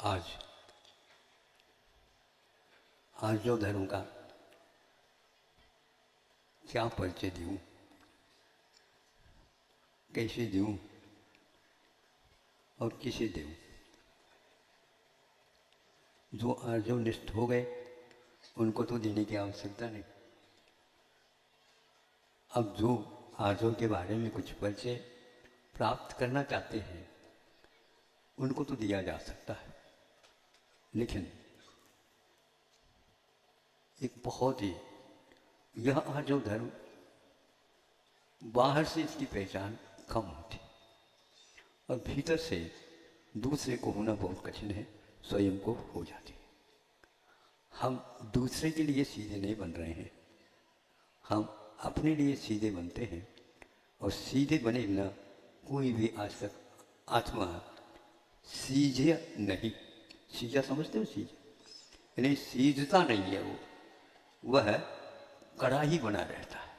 आज आज जो धर्म का क्या परिचय दूँ, कैसे दूँ और किसे दूँ। जो आर्योनिष्ठ हो गए उनको तो देने की आवश्यकता नहीं। अब जो आर्यों के बारे में कुछ परिचय प्राप्त करना चाहते हैं उनको तो दिया जा सकता है, लेकिन एक बहुत ही यह आर्य धर्म बाहर से इसकी पहचान कम होती और भीतर से दूसरे को होना बहुत कठिन है, स्वयं को हो जाती है। हम दूसरे के लिए सीधे नहीं बन रहे हैं, हम अपने लिए सीधे बनते हैं और सीधे बने बिना कोई भी आज तक आत्मा सीधे नहीं। सीधा समझते हो? सीधे यानी सीधता नहीं है, वह कड़ा ही बना रहता है।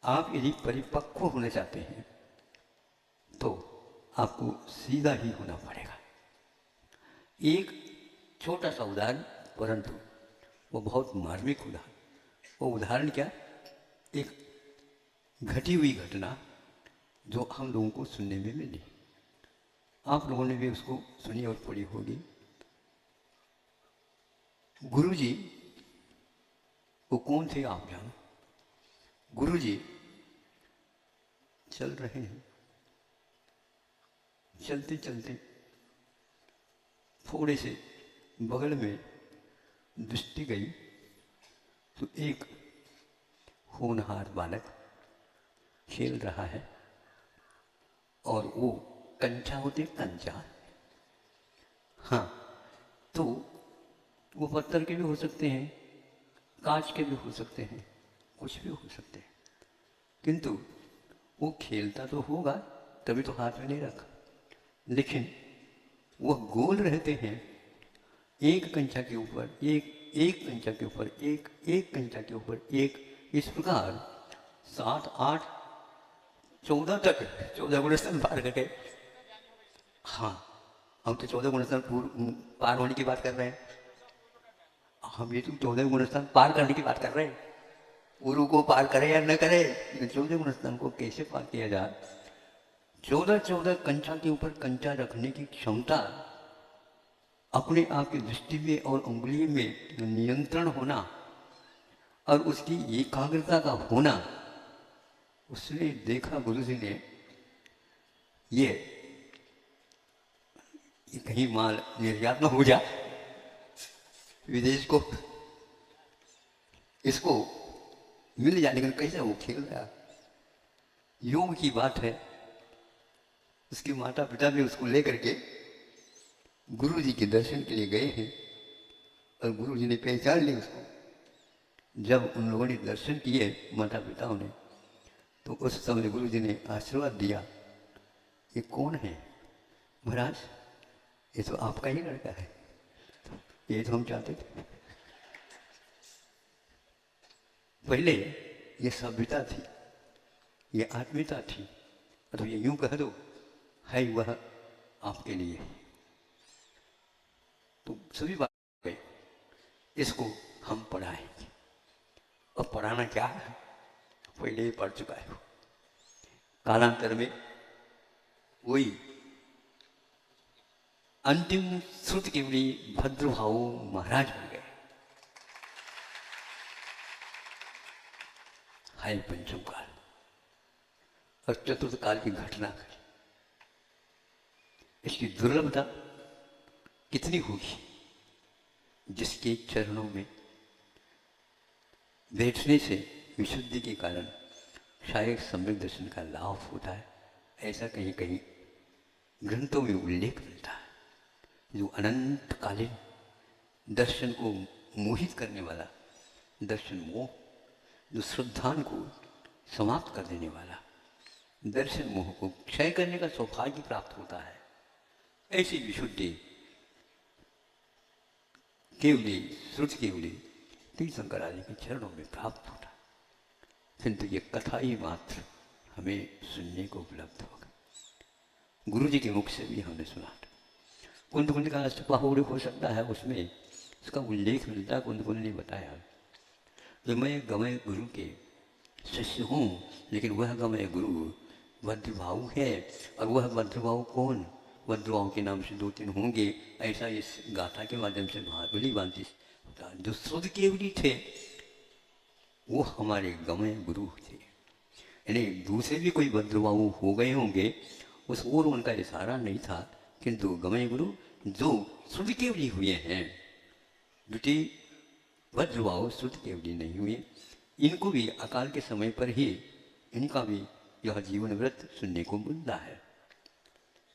आप यदि परिपक्व होना चाहते हैं तो आपको सीधा ही होना पड़ेगा। एक छोटा सा उदाहरण, परंतु वो बहुत मार्मिक उदाहरण। वो उदाहरण क्या? एक घटी हुई घटना जो हम लोगों को सुनने में मिली, आप लोगों ने भी उसको सुनी और पढ़ी होगी। गुरुजी वो कौन थे आप जानो? गुरुजी चल रहे हैं, चलते चलते थोड़े से बगल में दृष्टि गई तो एक होनहार बालक खेल रहा है और वो कंचा होते, कंचा। हाँ, तो वो पत्थर के भी हो सकते हैं, कांच के भी हो सकते हैं, कुछ भी हो सकते हैं, किंतु वो खेलता तो होगा तभी तो हाथ में नहीं रखा। लेकिन वह गोल रहते हैं, एक कंचा के ऊपर एक, एक कंचा के ऊपर एक, एक कंचा के ऊपर एक, इस प्रकार 7, 8, 14 तक 14 गुणस्थान पार करके। हाँ, हम तो 14 गुणस्थान पार होने की बात कर रहे हैं। हम ये तो 14 गुणस्थान पार करने की बात कर रहे हैं। गुरु को पार करे या न करे, 14 गुणस्थान को कैसे पार किया जाए? 14 कंचा के ऊपर कंचा रखने की क्षमता, अपने आप की दृष्टि में और उंगली में नियंत्रण होना और उसकी एकाग्रता का होना। उसने देखा गुरु जी ने ये कहीं माल निर्यात न हो जा विदेश को, इसको मिल जाए, लेकिन कैसे वो खेल रहा। योग की बात है। उसके माता पिता भी उसको लेकर के गुरु जी के दर्शन के लिए गए हैं और गुरु जी ने पहचान ली उसको। जब उन लोगों ने दर्शन किए माता पिताओं ने, तो उस समय गुरु जी ने आशीर्वाद दिया, ये कौन है? महाराज, ये तो आपका ही लड़का है, ये तो हम चाहते थे। पहले ये सभ्यता थी, ये आत्मीयता थी, तो ये यूं कह दो है वह आपके लिए। तो सभी बात गए, इसको हम पढ़ाएंगे। और पढ़ाना क्या है, पहले ही पढ़ चुका है। कालांतर में वही अंतिम श्रुति के लिए भद्रभाव महाराज बन गए। हाय पंचम काल और चतुर्थ काल की घटना करी। इसकी दुर्लभता कितनी होगी? जिसके चरणों में बैठने से विशुद्धि के कारण शायद सम्यक दर्शन का लाभ होता है, ऐसा कहीं कहीं ग्रंथों में उल्लेख मिलता है। जो अनंतकालीन दर्शन को मोहित करने वाला दर्शन मोह, जो श्रद्धान को समाप्त कर देने वाला दर्शन मोह को क्षय करने का सौभाग्य प्राप्त होता है, ऐसी विशुद्धि केवली श्रुति केवली तीर्थंकर आदि के चरणों में प्राप्त होता है। किंतु ये कथा ही मात्र हमें सुनने को उपलब्ध होगा। गुरु जी के मुख से भी हमने सुना था। कुंड कुंड का बाहुड़ी हो सकता है, उसमें उसका उल्लेख मिलता है। कुंड कुंड ने बताया कि मैं गमय गुरु के शिष्य हूँ, लेकिन वह गमय गुरु भद्रभाऊ है। और वह भद्रभाऊ कौन? भद्रभाऊ के नाम से 2-3 होंगे, ऐसा इस गाथा के माध्यम से महाबली बांधी होता। जो शुद्ध केवली थे वो हमारे गमय गुरु थे। यानी दूसरे भी कोई भद्रभाऊ हो गए होंगे, उस ओर उनका इशारा नहीं था, किंतु गमय गुरु जो शुद्ध केवली हुए हैं, द्वितीय भद्रभाऊ शुद्ध केवली नहीं हुए, इनको भी अकाल के समय पर ही इनका भी यह जीवन व्रत सुनने को मिलता है।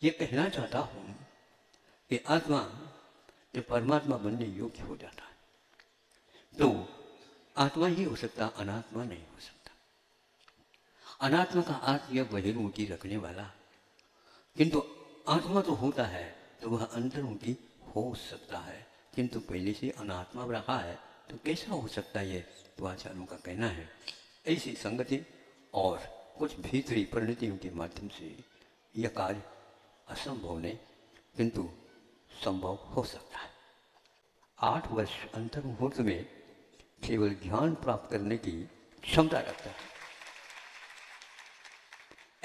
ये कहना चाहता हूँ कि आत्मा जब परमात्मा बनने योग्य हो जाता है तो आत्मा ही हो सकता, अनात्मा नहीं हो सकता। अनात्मा का अर्थ यह बहिर्मुखी रखने वाला, किंतु आत्मा तो होता है तो वह अंतर्मुखी हो सकता है, किंतु पहले से अनात्मा रहा है तो कैसा हो सकता है? तो आचार्यों का कहना है ऐसी संगति और कुछ भीतरी परिणतियों के माध्यम से यह कार्य असंभव नहीं, किंतु संभव हो सकता है। 8 वर्ष अंतर्मुहूर्त में केवल ज्ञान प्राप्त करने की क्षमता रखता है।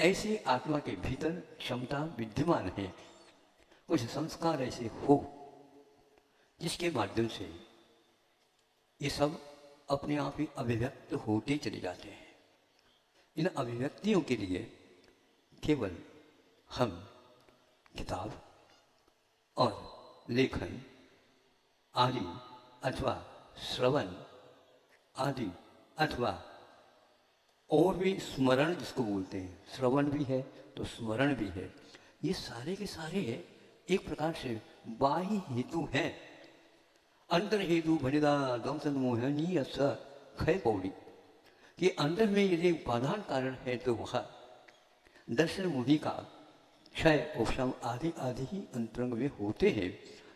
ऐसे आत्मा के भीतर क्षमता विद्यमान है, कुछ संस्कार ऐसे हो जिसके माध्यम से ये सब अपने आप ही अभिव्यक्त होते चले जाते हैं। इन अभिव्यक्तियों के लिए केवल हम किताब और लेखन आदि अथवा श्रवण आदि अथवा और भी स्मरण जिसको बोलते हैं, श्रवण भी है तो स्मरण भी है, ये सारे के सारे एक प्रकार से बाह्य हेतु हैं। अंतर हेतु भनिदा दंसन मोहनी अस खय पौड़ी, कि अंदर में यदि उपादान कारण है तो वह दर्शन मुनि का क्षय उपशम आदि आदि ही अंतरंग में होते हैं।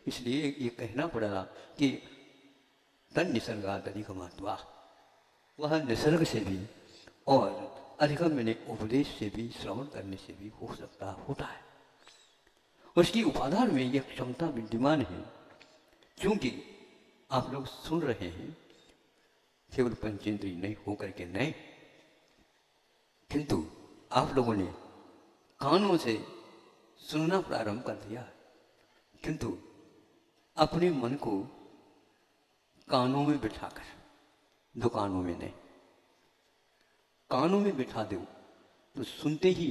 इसलिए ये कहना पड़ा कि तन निसर्गात अधिगमात्वा, वह निसर्ग से भी और अधिगम मैंने उपदेश से भी, श्रवण करने से भी हो सकता होता है। उसकी उपादान में यह क्षमता विद्यमान है। क्योंकि आप लोग सुन रहे हैं केवल पंचेंद्रिय नहीं होकर के नहीं, किंतु आप लोगों ने कानों से सुनना प्रारंभ कर दिया, किंतु अपने मन को कानों में बिठाकर, दुकानों में नहीं, कानों में बिठा दो तो सुनते ही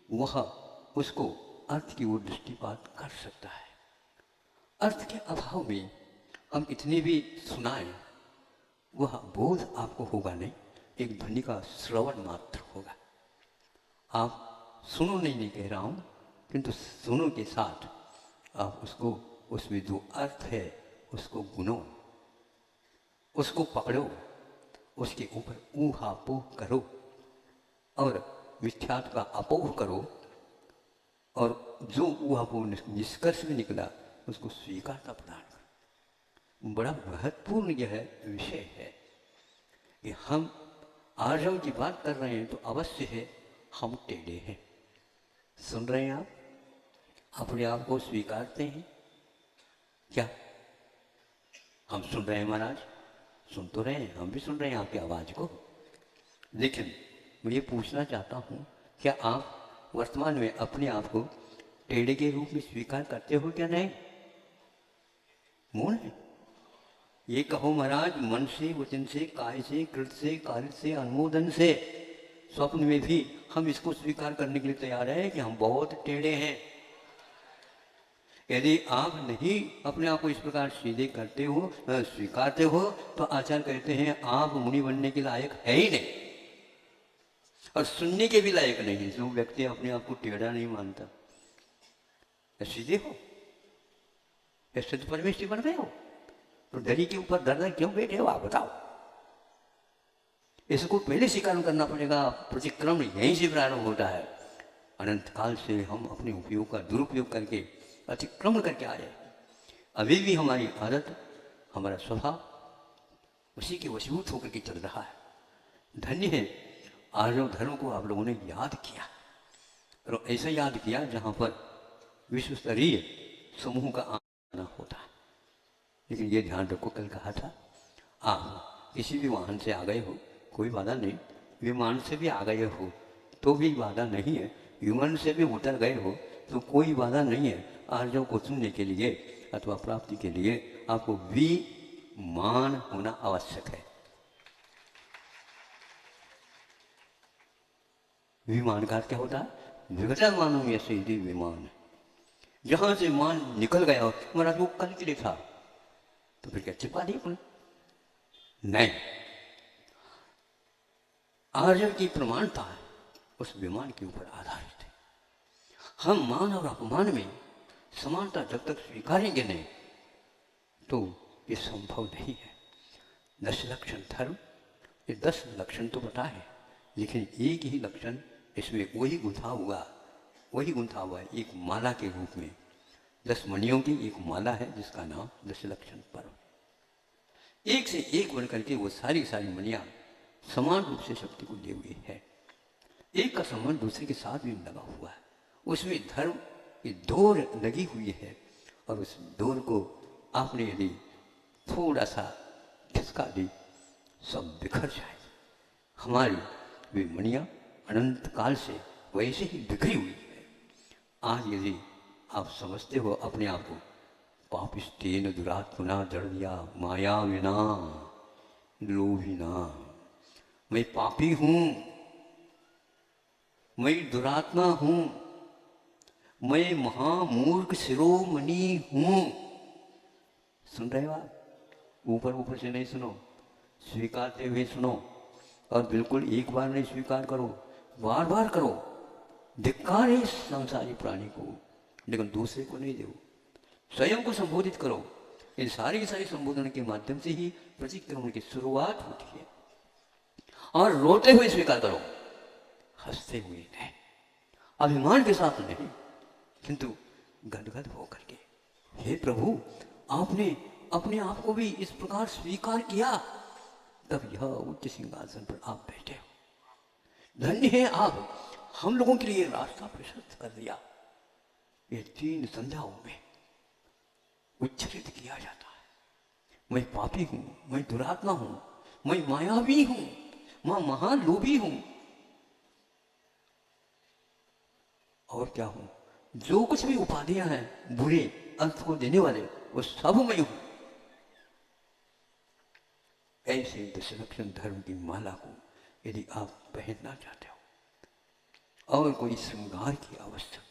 वह उसको अर्थ की ओर दृष्टिपात कर सकता है। अर्थ के अभाव में हम कितने भी सुनाएं, वह बोध आपको होगा नहीं, एक ध्वनि का श्रवण मात्र होगा। आप सुनो नहीं कह रहा हूँ, किंतु सुनो के साथ आप उसको, उसमें जो अर्थ है उसको गुनो, उसको पकड़ो, उसके ऊपर ऊहापोह करो और मिथ्यात्व का अपोह करो, और जो ऊहापोह निष्कर्ष में निकला उसको स्वीकारता प्रदान करो। बड़ा महत्वपूर्ण यह विषय है कि हम आर्यों की बात कर रहे हैं तो अवश्य है हम टेढ़े हैं। सुन रहे हैं आप, अपने आप को स्वीकारते हैं क्या? हम सुन रहे हैं महाराज, सुन तो रहे हैं, हम भी सुन रहे हैं आपकी आवाज़ को, लेकिन मैं ये पूछना चाहता हूँ, क्या आप वर्तमान में अपने आप को टेढ़े के रूप में स्वीकार करते हो क्या? नहीं, मौन है। ये कहो महाराज, मन से, वचन से, काय से, कृत से, कार्य से, अनुमोदन से, स्वप्न में भी हम इसको स्वीकार करने के लिए तैयार हैं कि हम बहुत टेढ़े हैं। यदि आप नहीं अपने आप को इस प्रकार सीधे करते हो, स्वीकारते हो, तो आचार्य कहते हैं आप मुनि बनने के लायक है ही नहीं और सुनने के भी लायक नहीं है। जो व्यक्ति अपने आप को टेढ़ा नहीं मानता, सीधे हो, सत्य परमेश्वर बन गए हो, तो दरी के ऊपर दर्द क्यों बैठे हो आप बताओ? इसको पहले स्वीकार करना पड़ेगा। प्रतिक्रमण यहीं से प्रारंभ होता है। अनंत काल से हम अपने उपयोग का दुरुपयोग करके अतिक्रमण करके आए। अभी भी हमारी आदत, हमारा स्वभाव उसी के वशीभूत होकर के चल रहा है। धन्य है आर्यों धर्म को आप लोगों ने याद किया, और ऐसा याद किया जहाँ पर विश्व स्तरीय समूह का आना होता है। लेकिन ये ध्यान रखो, कल कहा था आप किसी भी वाहन से आ गए हो कोई बाधा नहीं, विमान से भी आ गए हो तो भी बाधा नहीं है, विमान से भी उतर गए हो तो कोई बाधा नहीं है। आर्यों को सुनने के लिए अथवा प्राप्ति के लिए आपको विमान होना आवश्यक है। विमान का क्या होता है? विगतमानों में से यदि विमान, जहां से मान निकल गया हो, महाराज वो कल के लिए था तो फिर क्या चिपका दी अपने? नहीं, आर्य की प्रमाणता उस विमान के ऊपर आधारित है। हम मान और अपमान में समानता जब तक स्वीकारेंगे नहीं तो ये संभव नहीं है। 10 लक्षण धर्म, ये 10 लक्षण तो पता है, लेकिन एक ही लक्षण इसमें वही गुंथा हुआ है एक माला के रूप में। 10 मणियों की एक माला है जिसका नाम 10 लक्षण पर्व। एक से एक बन करके वो सारी मणियां समान रूप से शक्ति को लिए हुए है। एक का संबंध दूसरे के साथ भी लगा हुआ है। उसमें धर्म की डोर लगी हुई है और उस डोर को आपने यदि थोड़ा सा खिसका दी सब बिखर जाए। हमारी वे मणियां अनंत काल से वैसे ही बिखरी हुई है। आज यदि आप समझते हो अपने आप को पापिष्टेन दुरात्मना जड़िया माया विना लोभिना, मैं पापी हूं, मैं दुरात्मा हूं, मैं महामूर्ख शिरोमणि हूं। सुन रहे हो आप? ऊपर से नहीं सुनो, स्वीकारते हुए सुनो और बिल्कुल एक बार नहीं स्वीकार करो, बार बार करो। धिक्कार है इस संसारी प्राणी को, लेकिन दूसरे को नहीं दो। स्वयं को संबोधित करो। इन सारी संबोधन के माध्यम से ही प्रतिक्रमण की शुरुआत होती है। और रोते हुए स्वीकार करो, हंसते हुए नहीं, अभिमान के साथ नहीं, किंतु गदगद होकर के, हे प्रभु आपने अपने आप को भी इस प्रकार स्वीकार किया, तब यह उच्च सिंहासन पर आप बैठे हो। धन्य है आप, हम लोगों के लिए रास्ता प्रशस्त कर दिया। ये 3 संध्याओं में उच्चरित किया जाता है, मैं पापी हूं, मैं दुरात्मा हूं, मैं मायावी हूं, मैं महालोभी हूं, और क्या हूं? जो कुछ भी उपाधियां हैं बुरे अंत को देने वाले, वो सब मैं हूं। ऐसे 10 लक्षण धर्म की माला को यदि आप पहनना चाहते हो और कोई श्रृंगार की आवश्यकता